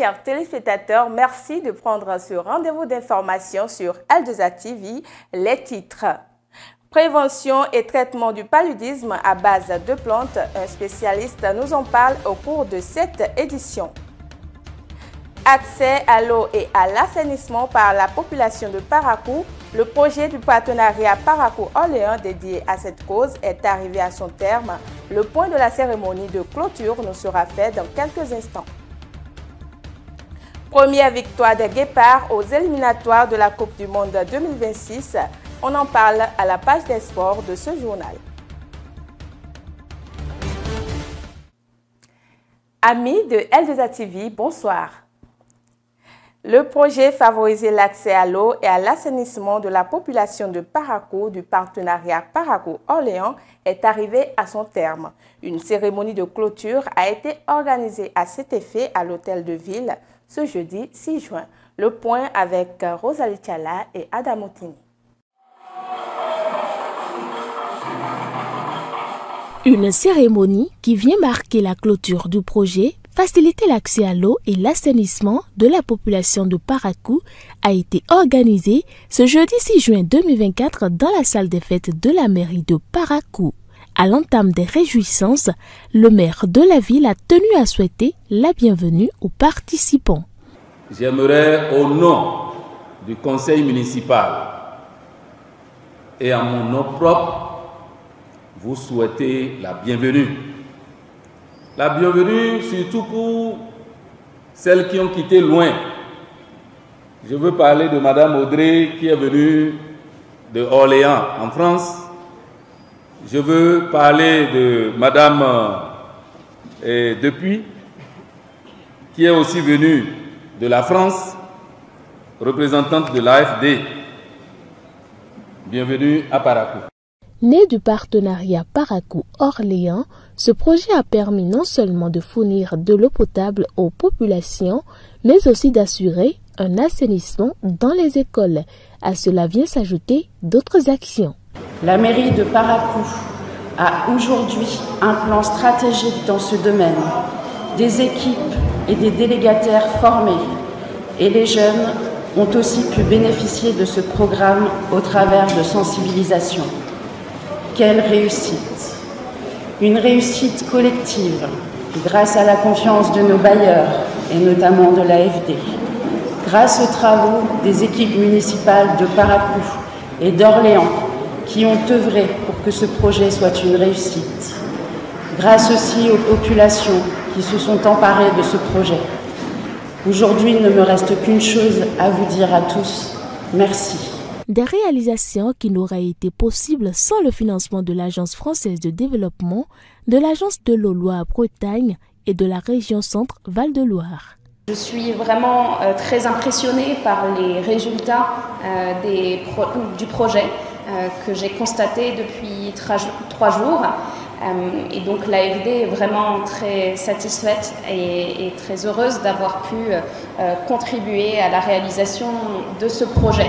chers téléspectateurs, merci de prendre ce rendez-vous d'information sur Al-Jazeera TV. Les titres. Prévention et traitement du paludisme à base de plantes. Un spécialiste nous en parle au cours de cette édition. Accès à l'eau et à l'assainissement par la population de Parakou. Le projet du partenariat Parakou-Orléans dédié à cette cause est arrivé à son terme. Le point de la cérémonie de clôture nous sera fait dans quelques instants. Première victoire des Guépards aux éliminatoires de la Coupe du Monde 2026. On en parle à la page des sports de ce journal. Amis de Al-Jazeera TV, bonsoir. Le projet Favoriser l'accès à l'eau et à l'assainissement de la population de Parakou du partenariat Parakou-Orléans est arrivé à son terme. Une cérémonie de clôture a été organisée à cet effet à l'hôtel de ville ce jeudi 6 juin. Le point avec Rosalie Tchala et Adam Otini. Une cérémonie qui vient marquer la clôture du projet Faciliter l'accès à l'eau et l'assainissement de la population de Parakou a été organisée ce jeudi 6 juin 2024 dans la salle des fêtes de la mairie de Parakou. À l'entame des réjouissances, le maire de la ville a tenu à souhaiter la bienvenue aux participants. J'aimerais, au nom du conseil municipal et à mon nom propre, vous souhaiter la bienvenue. La bienvenue surtout pour celles qui ont quitté loin. Je veux parler de Madame Audrey qui est venue de Orléans en France. Je veux parler de Madame Depuis qui est aussi venue de la France, représentante de l'AFD. Bienvenue à Parakou. Né du partenariat Parakou-Orléans, ce projet a permis non seulement de fournir de l'eau potable aux populations, mais aussi d'assurer un assainissement dans les écoles. À cela vient s'ajouter d'autres actions. La mairie de Parakou a aujourd'hui un plan stratégique dans ce domaine, des équipes et des délégataires formés. Et les jeunes ont aussi pu bénéficier de ce programme au travers de sensibilisation. Quelle réussite! Une réussite collective grâce à la confiance de nos bailleurs et notamment de l'AFD, grâce aux travaux des équipes municipales de Parakou et d'Orléans qui ont œuvré pour que ce projet soit une réussite, grâce aussi aux populations qui se sont emparées de ce projet. Aujourd'hui, il ne me reste qu'une chose à vous dire à tous, merci. Des réalisations qui n'auraient été possibles sans le financement de l'Agence française de développement, de l'Agence de l'eau Loire-Bretagne et de la région Centre Val-de-Loire. Je suis vraiment très impressionnée par les résultats du projet que j'ai constaté depuis 3 jours. Et donc l'AFD est vraiment très satisfaite et très heureuse d'avoir pu contribuer à la réalisation de ce projet.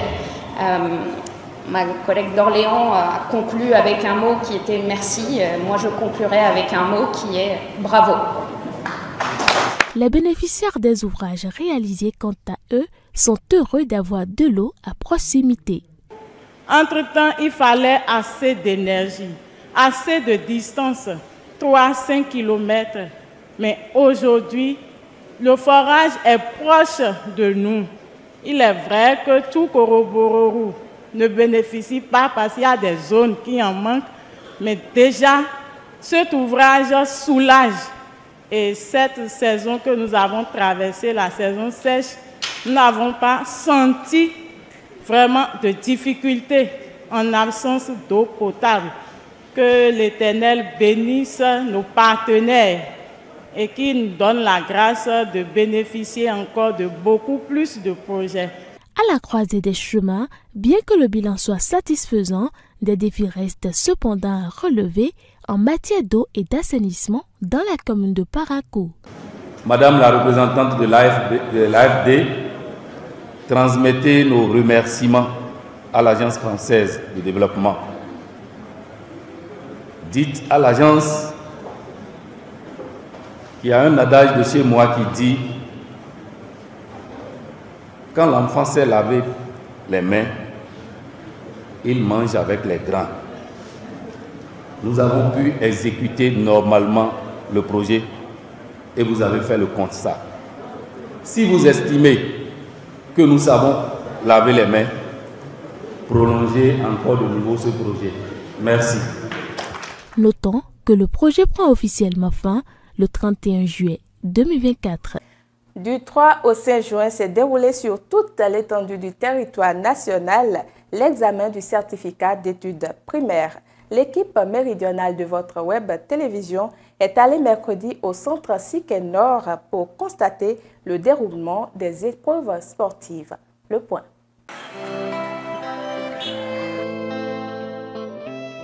Ma collègue d'Orléans a conclu avec un mot qui était merci. Moi, je conclurai avec un mot qui est bravo. Les bénéficiaires des ouvrages réalisés, quant à eux, sont heureux d'avoir de l'eau à proximité. Entre-temps, il fallait assez d'énergie, assez de distance, 3-5 km. Mais aujourd'hui, le forage est proche de nous. Il est vrai que tout Korobororou ne bénéficie pas parce qu'il y a des zones qui en manquent, mais déjà, cet ouvrage soulage. Et cette saison que nous avons traversée, la saison sèche, nous n'avons pas senti vraiment de difficultés en absence d'eau potable. Que l'Éternel bénisse nos partenaires et qui nous donne la grâce de bénéficier encore de beaucoup plus de projets. À la croisée des chemins, bien que le bilan soit satisfaisant, des défis restent cependant à relever en matière d'eau et d'assainissement dans la commune de Parakou. Madame la représentante de l'AFD, transmettez nos remerciements à l'Agence française de développement. Dites à l'agence qu'il y a un adage de chez moi qui dit Quand l'enfant sait laver les mains, il mange avec les grands. Nous avons pu exécuter normalement le projet et vous avez fait le constat. Si vous estimez que nous savons laver les mains, prolongez encore de nouveau ce projet. Merci. Notons que le projet prend officiellement fin le 31 juillet 2024. Du 3 au 5 juin s'est déroulé sur toute l'étendue du territoire national l'examen du certificat d'études primaires. L'équipe méridionale de votre web télévision est allée mercredi au centre Siquet Nord pour constater le déroulement des épreuves sportives. Le point.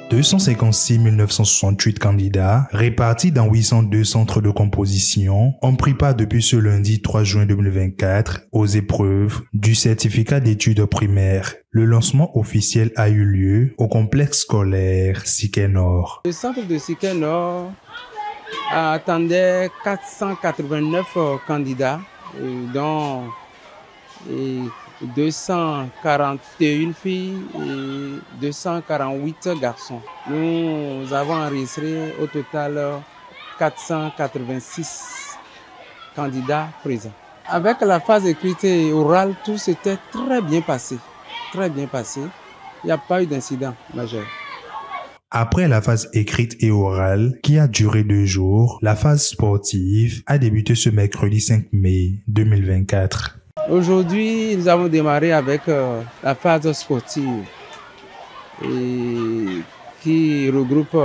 256 968 candidats, répartis dans 802 centres de composition, ont pris part depuis ce lundi 3 juin 2024 aux épreuves du certificat d'études primaires. Le lancement officiel a eu lieu au complexe scolaire Siquet Nord. Le centre de Siquet Nord attendait 489 candidats, dont 241 filles et 248 garçons. Nous avons enregistré au total 486 candidats présents. Avec la phase écrite et orale, tout s'était très bien passé. Très bien passé. Il n'y a pas eu d'incident majeur. Après la phase écrite et orale, qui a duré 2 jours, la phase sportive a débuté ce mercredi 5 mai 2024. Aujourd'hui, nous avons démarré avec la phase sportive qui regroupe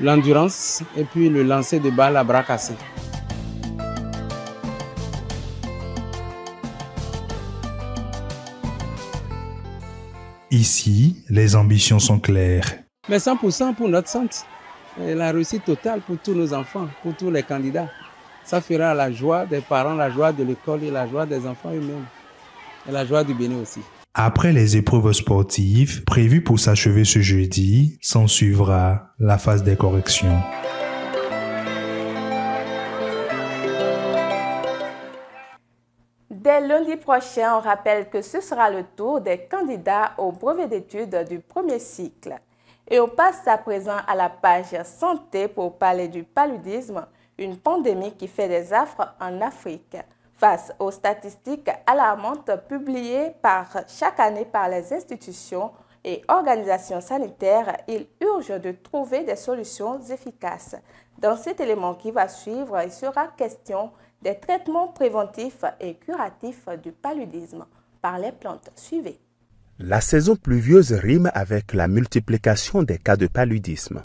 l'endurance et puis le lancer de balles à bras cassés. Ici, les ambitions sont claires. Mais 100% pour notre centre. Et la réussite totale pour tous nos enfants, pour tous les candidats. Ça fera la joie des parents, la joie de l'école et la joie des enfants eux-mêmes. Et la joie du Bénin aussi. Après les épreuves sportives prévues pour s'achever ce jeudi, s'en suivra la phase des corrections. Dès lundi prochain, on rappelle que ce sera le tour des candidats au brevet d'études du premier cycle. Et on passe à présent à la page santé pour parler du paludisme, une pandémie qui fait des affres en Afrique. Face aux statistiques alarmantes publiées chaque année par les institutions et organisations sanitaires, il urge de trouver des solutions efficaces. Dans cet élément qui va suivre, il sera question des traitements préventifs et curatifs du paludisme par les plantes. Suivez. La saison pluvieuse rime avec la multiplication des cas de paludisme.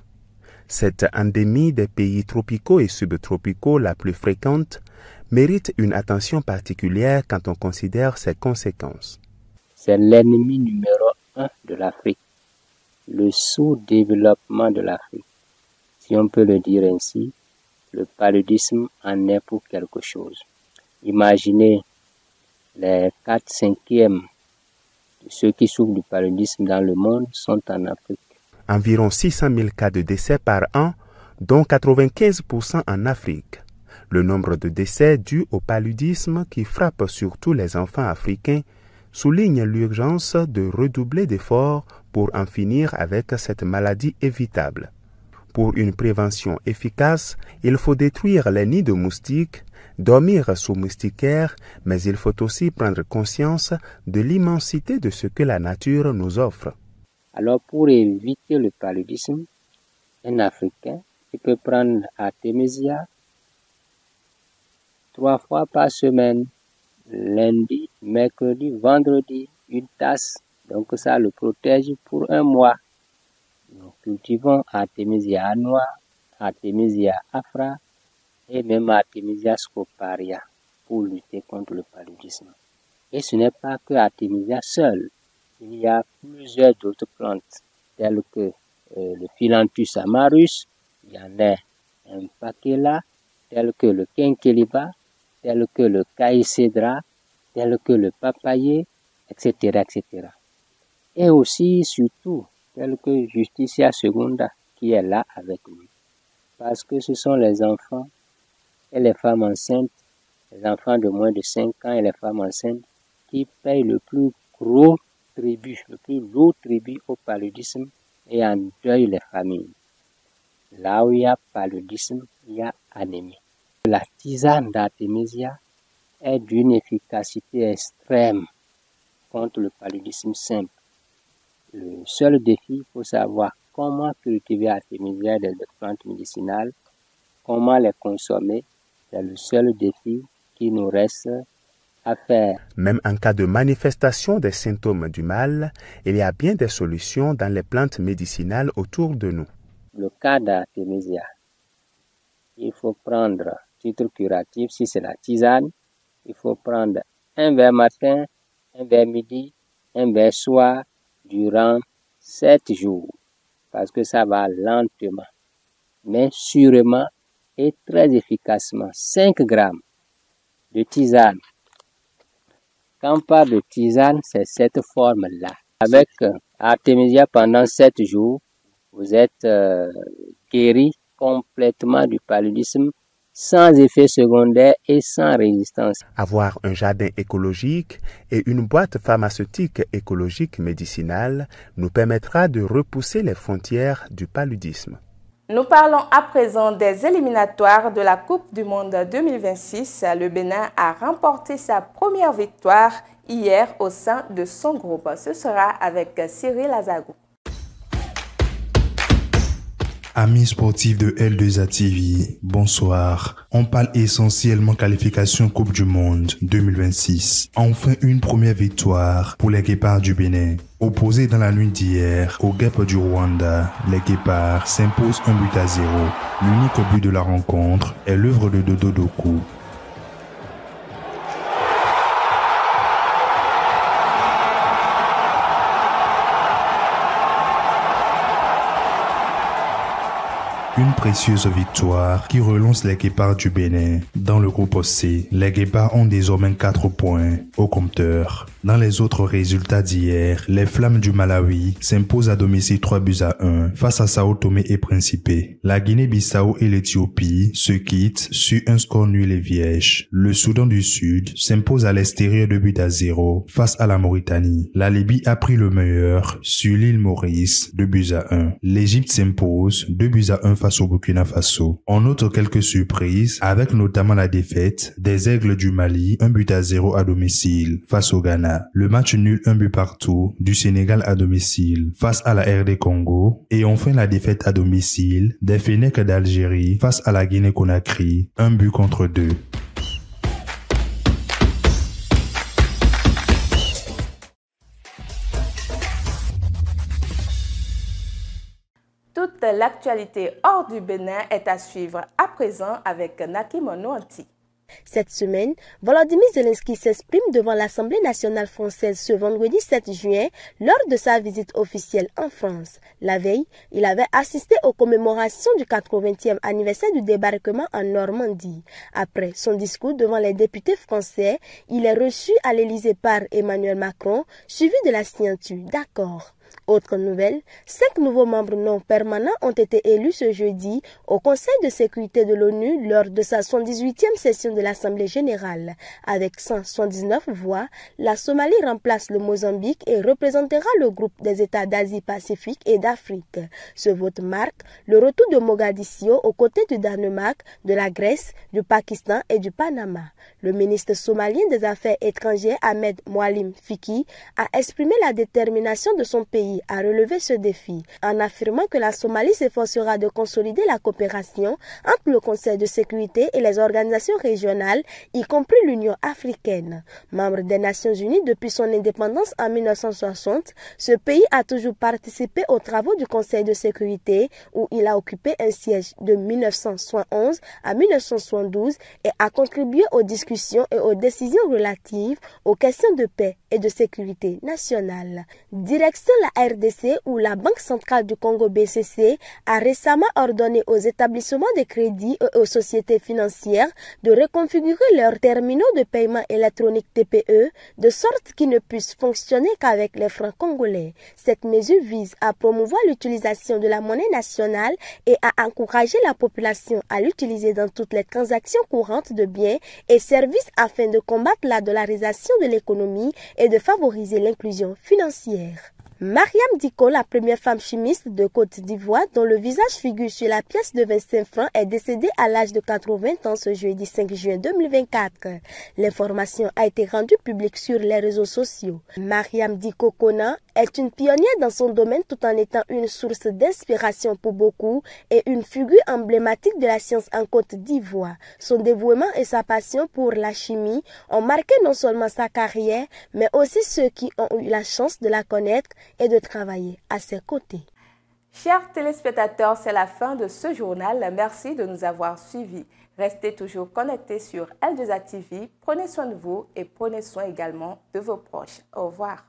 Cette endémie des pays tropicaux et subtropicaux la plus fréquente mérite une attention particulière quand on considère ses conséquences. C'est l'ennemi numéro 1 de l'Afrique, le sous-développement de l'Afrique. Si on peut le dire ainsi, le paludisme en est pour quelque chose. Imaginez les 4/5 de ceux qui souffrent du paludisme dans le monde sont en Afrique. Environ 600 000 cas de décès par an, dont 95% en Afrique. Le nombre de décès dus au paludisme qui frappe surtout les enfants africains souligne l'urgence de redoubler d'efforts pour en finir avec cette maladie évitable. Pour une prévention efficace, il faut détruire les nids de moustiques, dormir sous moustiquaires, mais il faut aussi prendre conscience de l'immensité de ce que la nature nous offre. Alors pour éviter le paludisme, un Africain peut prendre Artemisia 3 fois par semaine, lundi, mercredi, vendredi, une tasse. Donc ça le protège pour 1 mois. Nous cultivons Artemisia annua, Artemisia afra et même Artemisia scoparia pour lutter contre le paludisme. Et ce n'est pas que Artemisia seule. Il y a plusieurs autres plantes, telles que le Philanthus amarus, il y en a un paquet là, tels que le Quinqueliba, tels que le Caïcédra, tels que le papayer, etc., etc. Et aussi, surtout, tels que Justicia secunda, qui est là avec nous. Parce que ce sont les enfants et les femmes enceintes, les enfants de moins de 5 ans et les femmes enceintes, qui paye le plus gros tribut, le plus lourd tribut au paludisme et endeuille les familles. Là où il y a paludisme, il y a anémie. La tisane d'artémisia est d'une efficacité extrême contre le paludisme simple. Le seul défi, il faut savoir comment cultiver artémisia des plantes médicinales, comment les consommer. C'est le seul défi qui nous reste à faire. Même en cas de manifestation des symptômes du mal, il y a bien des solutions dans les plantes médicinales autour de nous. Le cas d'artémisia, il faut prendre titre curatif, si c'est la tisane, il faut prendre un verre matin, un verre midi, un verre soir durant 7 jours, parce que ça va lentement, mais sûrement et très efficacement. 5 grammes de tisane. Quand on parle de tisane, c'est cette forme-là. Avec artémisia pendant 7 jours, vous êtes guéri complètement du paludisme, sans effet secondaire et sans résistance. Avoir un jardin écologique et une boîte pharmaceutique écologique médicinale nous permettra de repousser les frontières du paludisme. Nous parlons à présent des éliminatoires de la Coupe du Monde 2026. Le Bénin a remporté sa première victoire hier au sein de son groupe. Ce sera avec Cyril Azagou. Amis sportifs de L2A TV, bonsoir. On parle essentiellement qualification Coupe du Monde 2026. Enfin une première victoire pour les Guépards du Bénin. Opposés dans la nuit d'hier aux Guêpes du Rwanda, les Guépards s'imposent 1-0. L'unique but de la rencontre est l'œuvre de Dodo Doku. Une précieuse victoire qui relance les Guépards du Bénin. Dans le groupe C, les Guépards ont désormais 4 points au compteur. Dans les autres résultats d'hier, les Flammes du Malawi s'imposent à domicile 3-1 face à Sao Tomé et Principe. La Guinée-Bissau et l'Éthiopie se quittent sur un score nul et vierge. Le Soudan du Sud s'impose à l'extérieur 2-0 face à la Mauritanie. La Libye a pris le meilleur sur l'île Maurice 2-1. L'Égypte s'impose 2-1 face au Burkina Faso. On note quelques surprises avec notamment la défaite des Aigles du Mali 1-0 à domicile face au Ghana. Le match nul 1 but partout du Sénégal à domicile face à la RD Congo et enfin la défaite à domicile des Fennecs d'Algérie face à la Guinée-Conakry 1-2. Toute l'actualité hors du Bénin est à suivre à présent avec Nakim Onouanti. Cette semaine, Volodymyr Zelensky s'exprime devant l'Assemblée nationale française ce vendredi 7 juin lors de sa visite officielle en France. La veille, il avait assisté aux commémorations du 80e anniversaire du débarquement en Normandie. Après son discours devant les députés français, il est reçu à l'Élysée par Emmanuel Macron, suivi de la signature d'accords. Autre nouvelle, 5 nouveaux membres non permanents ont été élus ce jeudi au Conseil de sécurité de l'ONU lors de sa 78e session de l'Assemblée générale. Avec 179 voix, la Somalie remplace le Mozambique et représentera le groupe des États d'Asie-Pacifique et d'Afrique. Ce vote marque le retour de Mogadiscio aux côtés du Danemark, de la Grèce, du Pakistan et du Panama. Le ministre somalien des Affaires étrangères Ahmed Moualim Fiki a exprimé la détermination de son pays à relever ce défi, en affirmant que la Somalie s'efforcera de consolider la coopération entre le Conseil de sécurité et les organisations régionales, y compris l'Union africaine. Membre des Nations Unies depuis son indépendance en 1960, ce pays a toujours participé aux travaux du Conseil de sécurité, où il a occupé un siège de 1971 à 1972 et a contribué aux discussions et aux décisions relatives aux questions de paix et de sécurité nationale. Direction la la RDC ou la Banque centrale du Congo BCC a récemment ordonné aux établissements de crédit et aux sociétés financières de reconfigurer leurs terminaux de paiement électronique TPE de sorte qu'ils ne puissent fonctionner qu'avec les francs congolais. Cette mesure vise à promouvoir l'utilisation de la monnaie nationale et à encourager la population à l'utiliser dans toutes les transactions courantes de biens et services afin de combattre la dollarisation de l'économie et de favoriser l'inclusion financière. Mariam Diko, la première femme chimiste de Côte d'Ivoire, dont le visage figure sur la pièce de 25 francs, est décédée à l'âge de 80 ans ce jeudi 5 juin 2024. L'information a été rendue publique sur les réseaux sociaux. Mariam Diko Kona est une pionnière dans son domaine tout en étant une source d'inspiration pour beaucoup et une figure emblématique de la science en Côte d'Ivoire. Son dévouement et sa passion pour la chimie ont marqué non seulement sa carrière, mais aussi ceux qui ont eu la chance de la connaître et de travailler à ses côtés. Chers téléspectateurs, c'est la fin de ce journal. Merci de nous avoir suivis. Restez toujours connectés sur L2A TV. Prenez soin de vous et prenez soin également de vos proches. Au revoir.